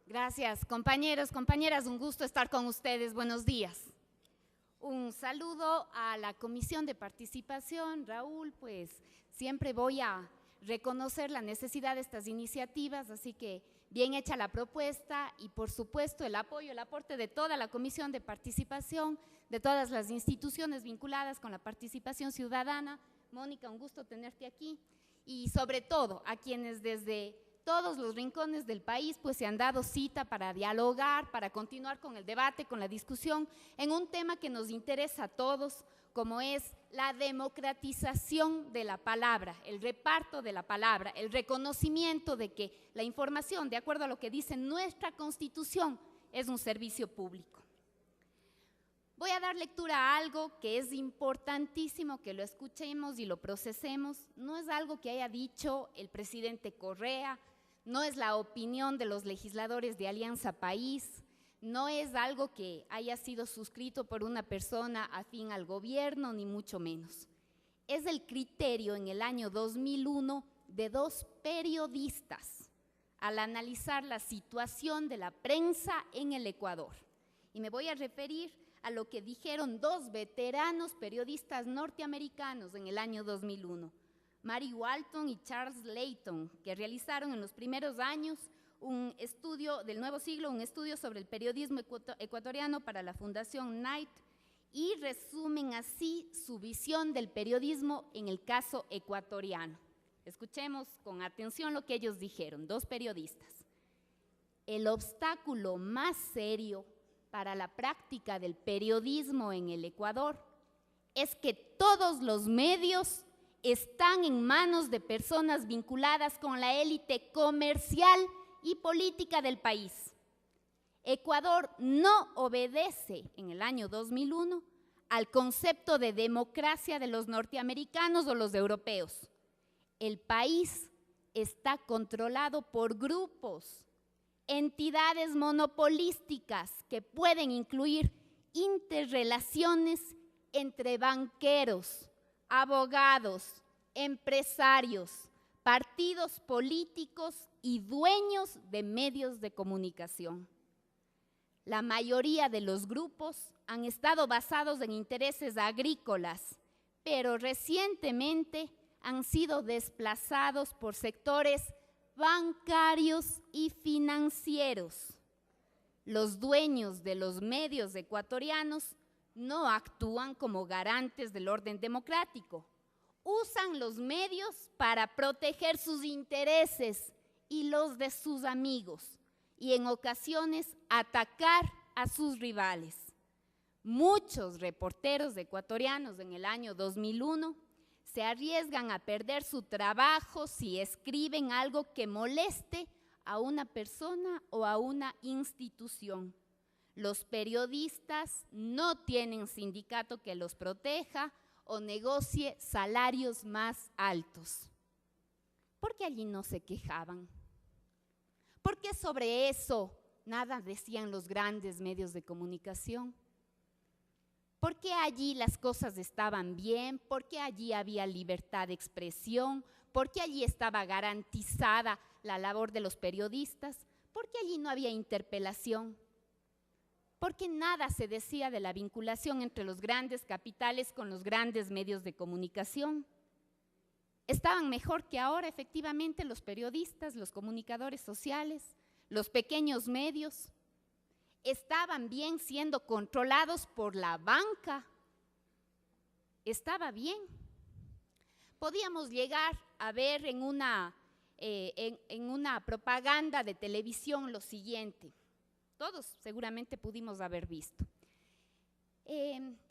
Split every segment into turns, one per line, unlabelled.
Gracias, compañeros, compañeras, un gusto estar con ustedes. Buenos días. Un saludo a la Comisión de Participación. Raúl, pues siempre voy a reconocer la necesidad de estas iniciativas, así que bien hecha la propuesta y por supuesto el apoyo, el aporte de toda la Comisión de Participación, de todas las instituciones vinculadas con la participación ciudadana. Mónica, un gusto tenerte aquí y sobre todo a quienes desde todos los rincones del país pues se han dado cita para dialogar, para continuar con el debate, con la discusión en un tema que nos interesa a todos, como es la democratización de la palabra, el reparto de la palabra, el reconocimiento de que la información, de acuerdo a lo que dice nuestra Constitución, es un servicio público. Voy a dar lectura a algo que es importantísimo que lo escuchemos y lo procesemos. No es algo que haya dicho el presidente Correa, no es la opinión de los legisladores de Alianza País, no es algo que haya sido suscrito por una persona afín al gobierno, ni mucho menos. Es el criterio en el año 2001 de dos periodistas al analizar la situación de la prensa en el Ecuador. Y me voy a referir a lo que dijeron dos veteranos periodistas norteamericanos en el año 2001. Mary Walton y Charles Layton, que realizaron en los primeros años un estudio del nuevo siglo, un estudio sobre el periodismo ecuatoriano para la Fundación Knight, y resumen así su visión del periodismo en el caso ecuatoriano. Escuchemos con atención lo que ellos dijeron, dos periodistas. El obstáculo más serio para la práctica del periodismo en el Ecuador es que todos los medios están en manos de personas vinculadas con la élite comercial y política del país. Ecuador no obedece en el año 2001 al concepto de democracia de los norteamericanos o los europeos. El país está controlado por grupos, entidades monopolísticas que pueden incluir interrelaciones entre banqueros, abogados, empresarios, partidos políticos y dueños de medios de comunicación. La mayoría de los grupos han estado basados en intereses agrícolas, pero recientemente han sido desplazados por sectores bancarios y financieros. Los dueños de los medios ecuatorianos no actúan como garantes del orden democrático. Usan los medios para proteger sus intereses y los de sus amigos y en ocasiones atacar a sus rivales. Muchos reporteros ecuatorianos en el año 2001 se arriesgan a perder su trabajo si escriben algo que moleste a una persona o a una institución. Los periodistas no tienen sindicato que los proteja o negocie salarios más altos. ¿Por qué allí no se quejaban? ¿Por qué sobre eso nada decían los grandes medios de comunicación? ¿Por qué allí las cosas estaban bien? ¿Por qué allí había libertad de expresión? ¿Por qué allí estaba garantizada la labor de los periodistas? ¿Por qué allí no había interpelación? Porque nada se decía de la vinculación entre los grandes capitales con los grandes medios de comunicación. Estaban mejor que ahora, efectivamente, los periodistas, los comunicadores sociales, los pequeños medios. Estaban bien siendo controlados por la banca. Estaba bien. Podíamos llegar a ver en una propaganda de televisión lo siguiente. Todos seguramente pudimos haber visto.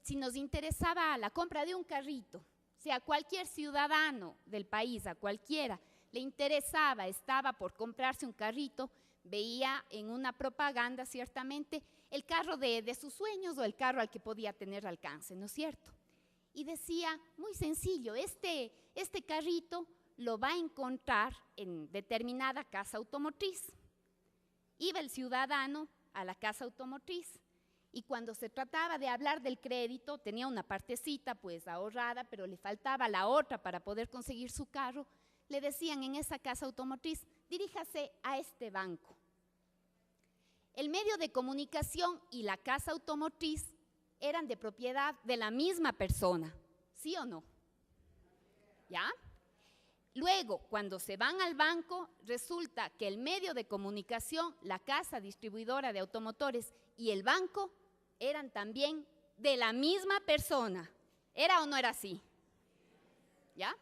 Si nos interesaba la compra de un carrito, si a cualquier ciudadano del país, a cualquiera, le interesaba, estaba por comprarse un carrito, veía en una propaganda ciertamente el carro de sus sueños o el carro al que podía tener alcance, ¿no es cierto? Y decía, muy sencillo, este carrito lo va a encontrar en determinada casa automotriz. Iba el ciudadano a la casa automotriz y cuando se trataba de hablar del crédito, tenía una partecita pues ahorrada, pero le faltaba la otra para poder conseguir su carro, le decían en esa casa automotriz, diríjase a este banco. el medio de comunicación y la casa automotriz eran de propiedad de la misma persona, ¿sí o no? ¿Ya? Luego, cuando se van al banco, resulta que el medio de comunicación, la casa distribuidora de automotores y el banco eran también de la misma persona. ¿Era o no era así? ¿Ya?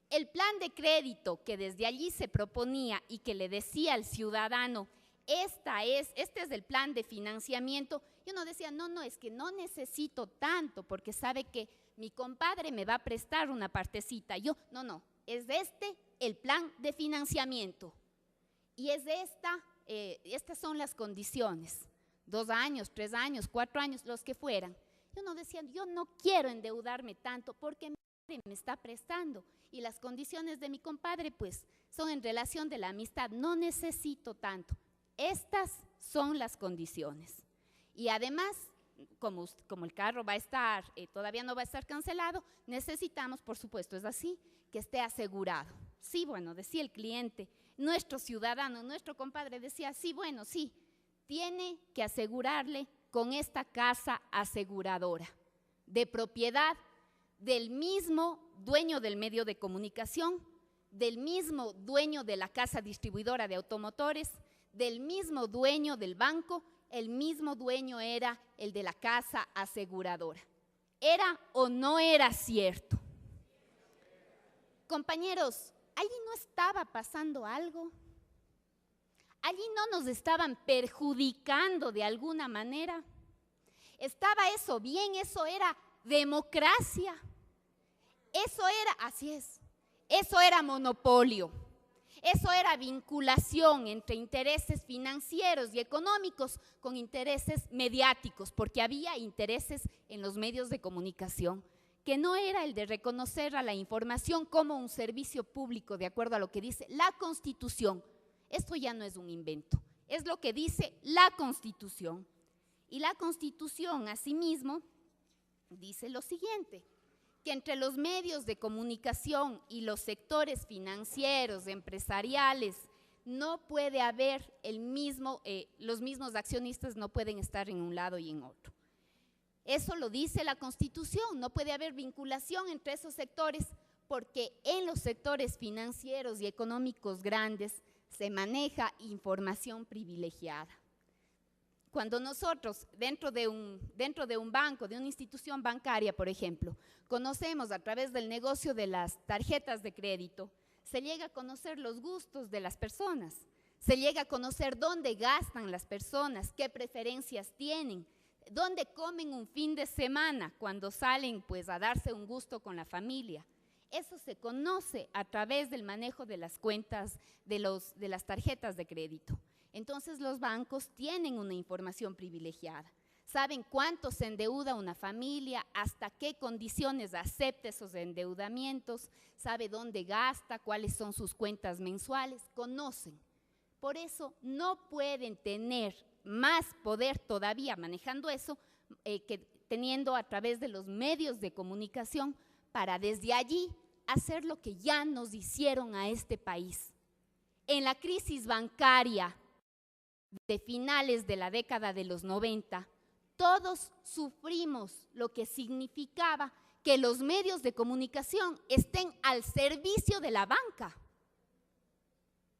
El plan de crédito que desde allí se proponía y que le decía al ciudadano, este es el plan de financiamiento, y uno decía, no, es que no necesito tanto porque sabe que mi compadre me va a prestar una partecita. Yo, no, es el plan de financiamiento y es estas son las condiciones, 2 años, 3 años, 4 años, los que fueran. Y uno decía, yo no quiero endeudarme tanto porque mi compadre me está prestando y las condiciones de mi compadre pues son en relación de la amistad, no necesito tanto. Estas son las condiciones. Y además, como el carro va a estar, todavía no va a estar cancelado, necesitamos, por supuesto, es así, que esté asegurado. Sí, bueno, decía el cliente, nuestro ciudadano, nuestro compadre decía, sí, bueno, sí, tiene que asegurarle con esta casa aseguradora, de propiedad del mismo dueño del medio de comunicación, del mismo dueño de la casa distribuidora de automotores, del mismo dueño del banco, el mismo dueño era el de la casa aseguradora. ¿Era o no era cierto? Compañeros, ¿allí no estaba pasando algo? ¿Allí no nos estaban perjudicando de alguna manera? ¿Estaba eso bien? ¿Eso era democracia? Eso era, así es, eso era monopolio. Eso era vinculación entre intereses financieros y económicos con intereses mediáticos, porque había intereses en los medios de comunicación, que no era el de reconocer a la información como un servicio público, de acuerdo a lo que dice la Constitución. Esto ya no es un invento, es lo que dice la Constitución. Y la Constitución, asimismo, dice lo siguiente, que entre los medios de comunicación y los sectores financieros, empresariales, no puede haber los mismos accionistas no pueden estar en un lado y en otro. Eso lo dice la Constitución, no puede haber vinculación entre esos sectores porque en los sectores financieros y económicos grandes se maneja información privilegiada. Cuando nosotros, dentro de un banco, de una institución bancaria, por ejemplo, conocemos a través del negocio de las tarjetas de crédito, se llega a conocer los gustos de las personas, se llega a conocer dónde gastan las personas, qué preferencias tienen, dónde comen un fin de semana cuando salen pues a darse un gusto con la familia. Eso se conoce a través del manejo de las cuentas de las tarjetas de crédito. Entonces los bancos tienen una información privilegiada, saben cuánto se endeuda una familia, hasta qué condiciones acepta esos endeudamientos, sabe dónde gasta, cuáles son sus cuentas mensuales, conocen. Por eso no pueden tener más poder todavía manejando eso que teniendo a través de los medios de comunicación para desde allí hacer lo que ya nos hicieron a este país. En la crisis bancaria de finales de la década de los 90, todos sufrimos lo que significaba que los medios de comunicación estén al servicio de la banca.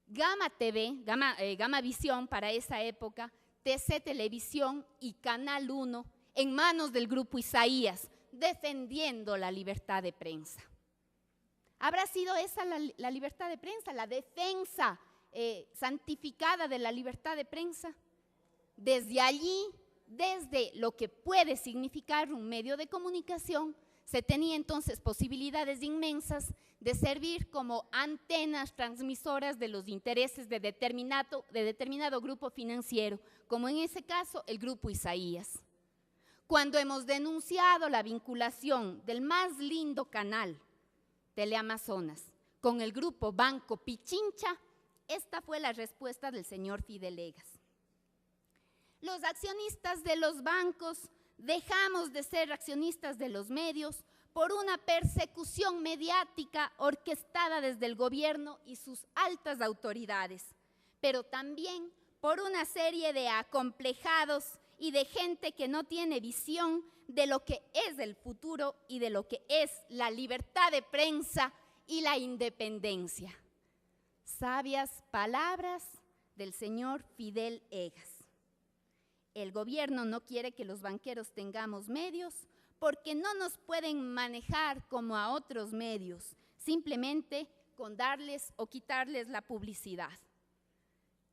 Gama TV, Gama Visión para esa época, TC Televisión y Canal 1 en manos del Grupo Isaías, defendiendo la libertad de prensa. ¿Habrá sido esa la libertad de prensa, la defensa santificada de la libertad de prensa? Desde allí, desde lo que puede significar un medio de comunicación, se tenía entonces posibilidades inmensas de servir como antenas transmisoras de los intereses de determinado grupo financiero, como en ese caso el Grupo Isaías. Cuando hemos denunciado la vinculación del más lindo canal, Teleamazonas, con el grupo Banco Pichincha, esta fue la respuesta del señor Fidelegas. Los accionistas de los bancos dejamos de ser accionistas de los medios por una persecución mediática orquestada desde el gobierno y sus altas autoridades, pero también por una serie de acomplejados y de gente que no tiene visión de lo que es el futuro y de lo que es la libertad de prensa y la independencia. Sabias palabras del señor Fidel Egas. El gobierno no quiere que los banqueros tengamos medios porque no nos pueden manejar como a otros medios, simplemente con darles o quitarles la publicidad.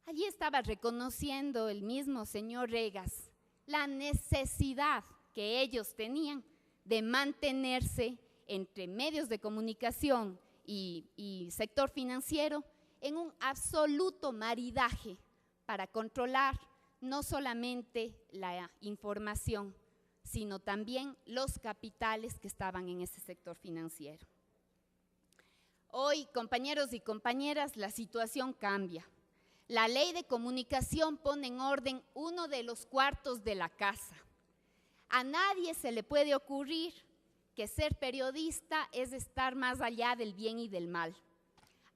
Allí estaba reconociendo el mismo señor Egas la necesidad que ellos tenían de mantenerse entre medios de comunicación y sector financiero en un absoluto maridaje para controlar no solamente la información, sino también los capitales que estaban en ese sector financiero. Hoy, compañeros y compañeras, la situación cambia. La ley de comunicación pone en orden uno de los cuartos de la casa. A nadie se le puede ocurrir que ser periodista es estar más allá del bien y del mal.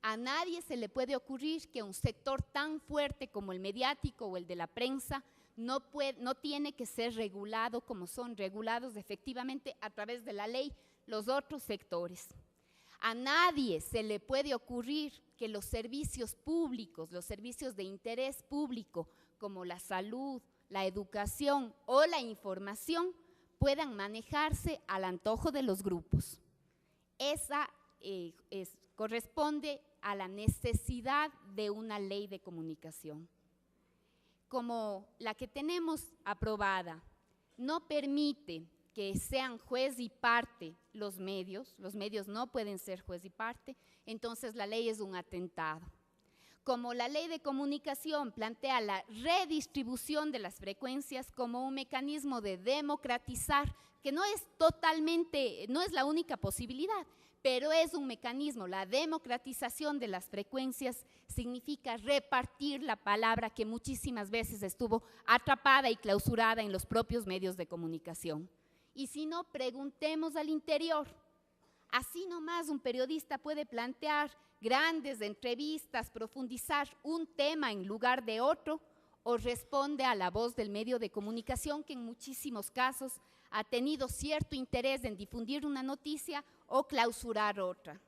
A nadie se le puede ocurrir que un sector tan fuerte como el mediático o el de la prensa no tiene que ser regulado como son regulados efectivamente a través de la ley los otros sectores. A nadie se le puede ocurrir que los servicios públicos, los servicios de interés público, como la salud, la educación o la información, puedan manejarse al antojo de los grupos. Esa corresponde a la necesidad de una ley de comunicación. Como la que tenemos aprobada no permite que sean juez y parte los medios no pueden ser juez y parte, entonces la ley es un atentado. Como la ley de comunicación plantea la redistribución de las frecuencias como un mecanismo de democratizar, que no es la única posibilidad, pero es un mecanismo. La democratización de las frecuencias significa repartir la palabra que muchísimas veces estuvo atrapada y clausurada en los propios medios de comunicación. Y si no, preguntemos al interior. Así nomás un periodista puede plantear grandes entrevistas, profundizar un tema en lugar de otro, o responde a la voz del medio de comunicación que en muchísimos casos ha tenido cierto interés en difundir una noticia o clausurar otra.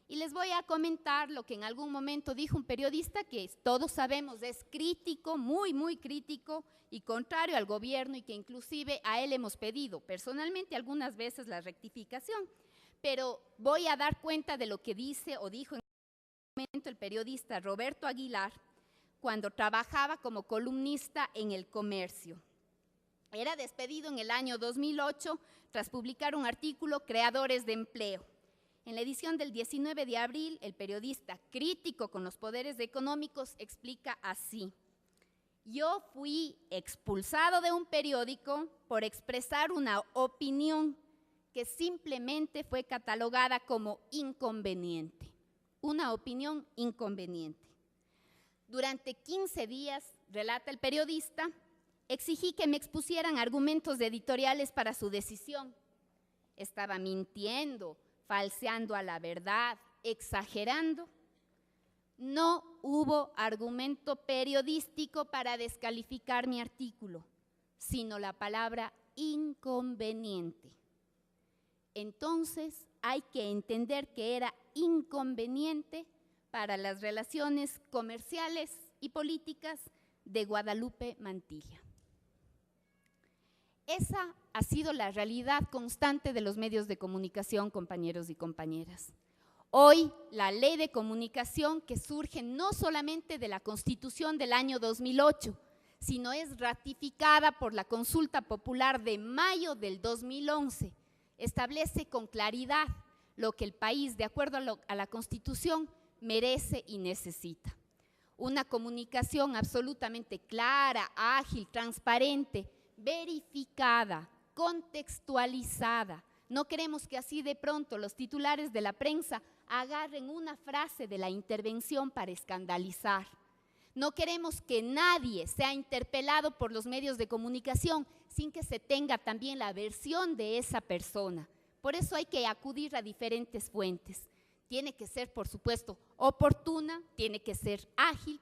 Y les voy a comentar lo que en algún momento dijo un periodista que todos sabemos es crítico, muy, muy crítico y contrario al gobierno, y que inclusive a él hemos pedido personalmente algunas veces la rectificación. Pero voy a dar cuenta de lo que dice o dijo en algún momento el periodista Roberto Aguilar cuando trabajaba como columnista en El Comercio. Era despedido en el año 2008 tras publicar un artículo Creadores de Empleo. En la edición del 19 de abril, el periodista, crítico con los poderes económicos, explica así: yo fui expulsado de un periódico por expresar una opinión que simplemente fue catalogada como inconveniente. Una opinión inconveniente. Durante 15 días, relata el periodista, exigí que me expusieran argumentos editoriales para su decisión. Estaba mintiendo, falseando a la verdad, exagerando. No hubo argumento periodístico para descalificar mi artículo, sino la palabra inconveniente. Entonces hay que entender que era inconveniente para las relaciones comerciales y políticas de Guadalupe Mantilla. Esa ha sido la realidad constante de los medios de comunicación, compañeros y compañeras. Hoy, la ley de comunicación, que surge no solamente de la Constitución del año 2008, sino es ratificada por la consulta popular de mayo del 2011, establece con claridad lo que el país, de acuerdo a la Constitución, merece y necesita. Una comunicación absolutamente clara, ágil, transparente, verificada, contextualizada. No queremos que así de pronto los titulares de la prensa agarren una frase de la intervención para escandalizar. No queremos que nadie sea interpelado por los medios de comunicación sin que se tenga también la versión de esa persona. Por eso hay que acudir a diferentes fuentes. tiene que ser, por supuesto, oportuna, tiene que ser ágil,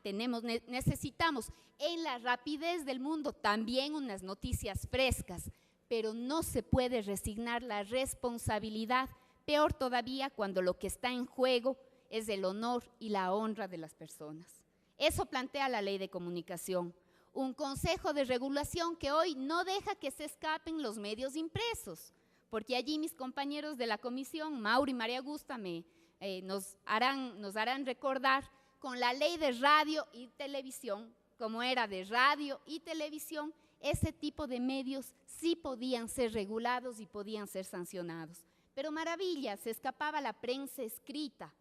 necesitamos en la rapidez del mundo también unas noticias frescas, pero no se puede resignar la responsabilidad, peor todavía cuando lo que está en juego es el honor y la honra de las personas. Eso plantea la Ley de Comunicación, un consejo de regulación que hoy no deja que se escapen los medios impresos, porque allí mis compañeros de la comisión, Mauro y María Augusta, nos harán recordar con la Ley de Radio y Televisión, como era de radio y televisión, ese tipo de medios sí podían ser regulados y podían ser sancionados. Pero maravilla, se escapaba la prensa escrita,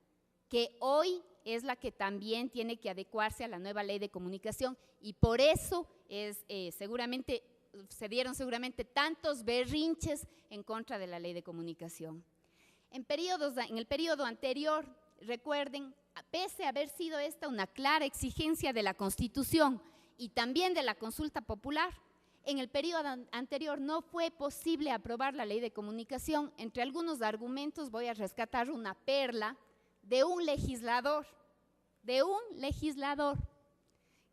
que hoy es la que también tiene que adecuarse a la nueva Ley de Comunicación, y por eso se dieron seguramente tantos berrinches en contra de la Ley de Comunicación. En el periodo anterior, recuerden, pese a haber sido esta una clara exigencia de la Constitución y también de la consulta popular, en el periodo anterior no fue posible aprobar la Ley de Comunicación. Entre algunos argumentos voy a rescatar una perla de un legislador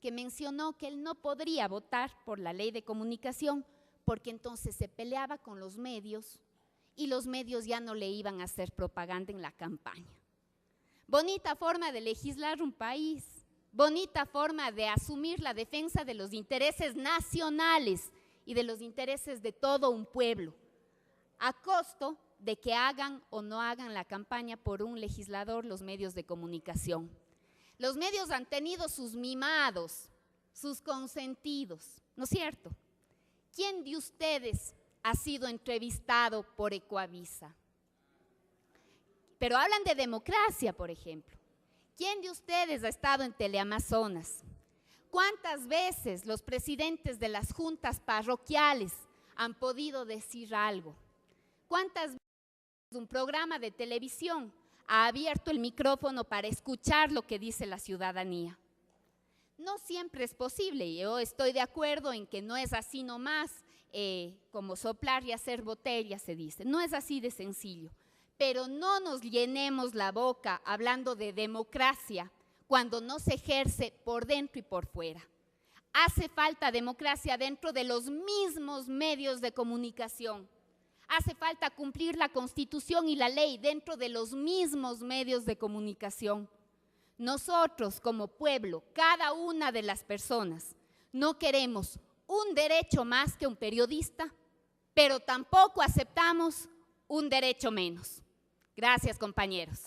que mencionó que él no podría votar por la Ley de Comunicación porque entonces se peleaba con los medios y los medios ya no le iban a hacer propaganda en la campaña. Bonita forma de legislar un país, bonita forma de asumir la defensa de los intereses nacionales y de los intereses de todo un pueblo, a costo de que hagan o no hagan la campaña por un legislador los medios de comunicación. Los medios han tenido sus mimados, sus consentidos, ¿no es cierto? ¿Quién de ustedes ha sido entrevistado por Ecuavisa? Pero hablan de democracia, por ejemplo. ¿Quién de ustedes ha estado en Teleamazonas? ¿Cuántas veces los presidentes de las juntas parroquiales han podido decir algo? ¿Cuántas veces un programa de televisión ha abierto el micrófono para escuchar lo que dice la ciudadanía? No siempre es posible, yo estoy de acuerdo en que no es así nomás, como soplar y hacer botella se dice, no es así de sencillo, pero no nos llenemos la boca hablando de democracia cuando no se ejerce por dentro y por fuera. Hace falta democracia dentro de los mismos medios de comunicación. Hace falta cumplir la Constitución y la ley dentro de los mismos medios de comunicación. Nosotros como pueblo, cada una de las personas, no queremos un derecho más que un periodista, pero tampoco aceptamos un derecho menos. Gracias, compañeros.